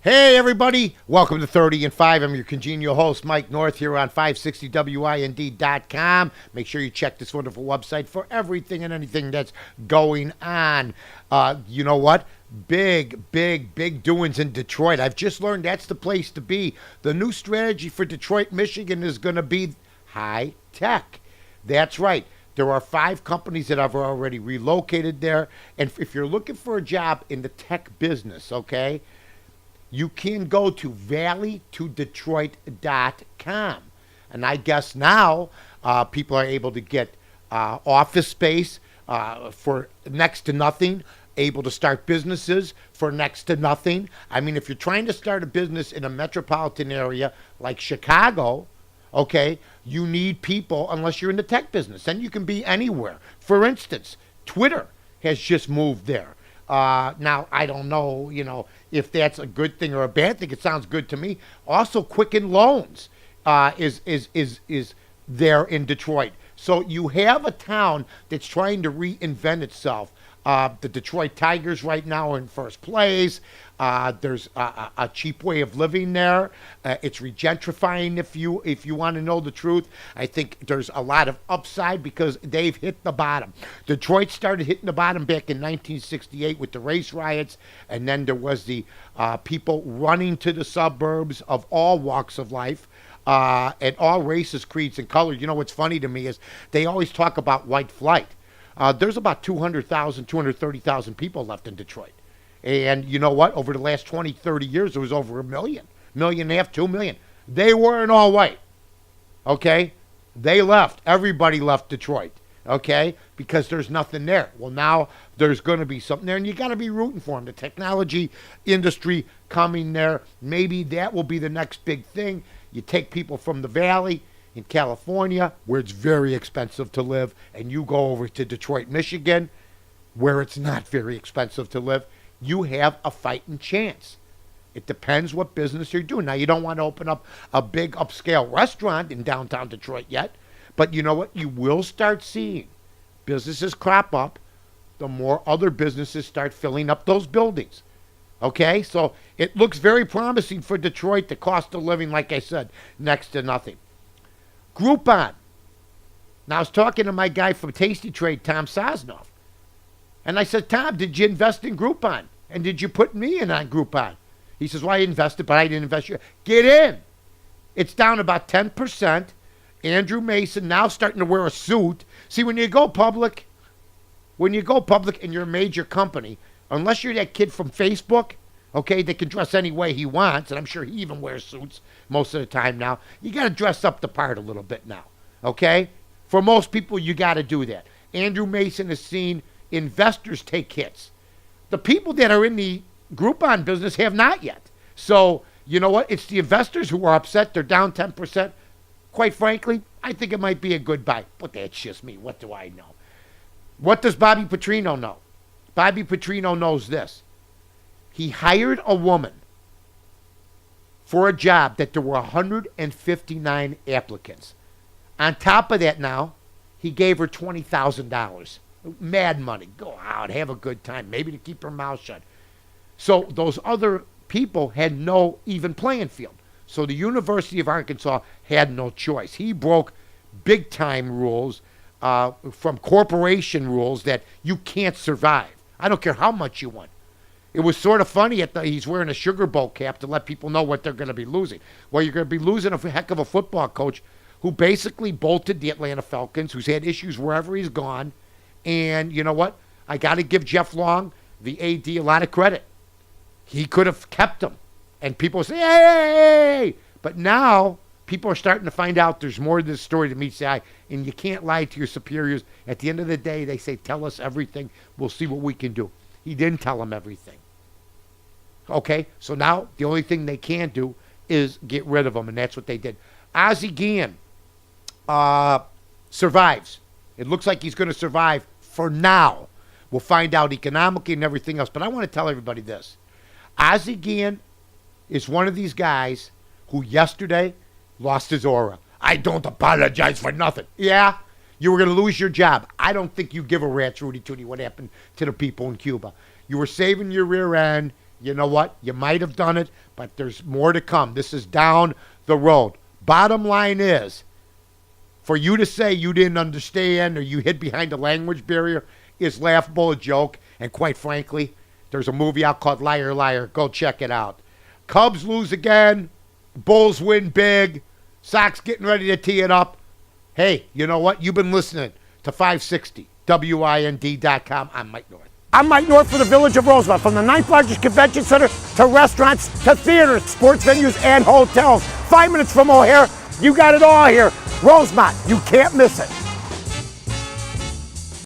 Hey, everybody. Welcome to 30 and 5. I'm your congenial host, Mike North, here on 560WIND.com. Make sure you check this wonderful website for everything and anything that's going on. You know what? Big doings in Detroit. I've just learned that's the place to be. The new strategy for Detroit, Michigan is going to be high tech. That's right. There are 5 companies that have already relocated there. And if you're looking for a job in the tech business, okay, you can go to valleytodetroit.com. And I guess now people are able to get office space for next to nothing, able to start businesses for next to nothing. I mean, if you're trying to start a business in a metropolitan area like Chicago, okay, you need people unless you're in the tech business. Then you can be anywhere. For instance, Twitter has just moved there. Now, I don't know, if that's a good thing or a bad thing. It sounds good to me. Also, Quicken Loans is there in Detroit. So you have a town that's trying to reinvent itself. The Detroit Tigers right now are in first place. There's a cheap way of living there. It's regentrifying, if you want to know the truth. I think there's a lot of upside because they've hit the bottom. Detroit started hitting the bottom back in 1968 with the race riots, and then there was the people running to the suburbs of all walks of life. And all races, creeds, and colors. You know what's funny to me is they always talk about white flight. There's about 200,000, 230,000 people left in Detroit. And you know what? Over the last 20, 30 years, there was over a million and a half, 2 million. They weren't all white, okay? They left. Everybody left Detroit, okay? Because there's nothing there. Well, now there's going to be something there, and you got to be rooting for them. The technology industry coming there, maybe that will be the next big thing. You take people from the Valley in California, where it's very expensive to live, and you go over to Detroit, Michigan, where it's not very expensive to live. You have a fighting chance. It depends what business you're doing. Now, you don't want to open up a big upscale restaurant in downtown Detroit yet, but you know what? You will start seeing businesses crop up the more other businesses start filling up those buildings. Okay? So it looks very promising for Detroit. The cost of living, like I said, next to nothing. Groupon. Now, I was talking to my guy from Tasty Trade, Tom Sosnoff. And I said, Tom, did you invest in Groupon? And did you put me in on Groupon? He says, well, I invested, but I didn't invest. Get in. It's down about 10%. Andrew Mason now starting to wear a suit. See, when you go public and you're a major company, unless you're that kid from Facebook, okay, that can dress any way he wants, and I'm sure he even wears suits most of the time now, you got to dress up the part a little bit now, okay? For most people, you got to do that. Andrew Mason has seen investors take hits. The people that are in the Groupon business have not yet. So, you know what? It's the investors who are upset. They're down 10%. Quite frankly, I think it might be a good buy. But that's just me. What do I know? What does Bobby Petrino know? Bobby Petrino knows this. He hired a woman for a job that there were 159 applicants. On top of that now, he gave her $20,000. Mad money. Go out, have a good time, maybe to keep her mouth shut. So those other people had no even playing field. So the University of Arkansas had no choice. He broke big time rules from corporation rules that you can't survive. I don't care how much you want. It was sort of funny he's wearing a Sugar Bowl cap to let people know what they're going to be losing. Well, you're going to be losing a heck of a football coach who basically bolted the Atlanta Falcons, who's had issues wherever he's gone. And you know what? I got to give Jeff Long, the AD, a lot of credit. He could have kept him. And people say, hey! But now people are starting to find out there's more to this story than meets the eye. And you can't lie to your superiors. At the end of the day, they say, tell us everything. We'll see what we can do. He didn't tell them everything. Okay? So now the only thing they can do is get rid of him. And that's what they did. Ozzie Guillen survives. It looks like he's going to survive for now. We'll find out economically and everything else. But I want to tell everybody this. Ozzie Guillen is one of these guys who yesterday lost his aura. I don't apologize for nothing. Yeah, you were going to lose your job. I don't think you give a rat's Rudy Tooty what happened to the people in Cuba. You were saving your rear end. you know what? You might have done it, but there's more to come. This is down the road. Bottom line is, for you to say you didn't understand or you hid behind a language barrier is laughable, a joke, and quite frankly, there's a movie out called Liar Liar. Go check it out. Cubs lose again. Bulls win big. Sox getting ready to tee it up. Hey, you know what? You've been listening to 560, WIND.com. I'm Mike North. I'm Mike North for the Village of Rosemont. From the 9th largest convention center to restaurants to theaters, sports venues, and hotels. 5 minutes from O'Hare, you got it all here. Rosemont, you can't miss it.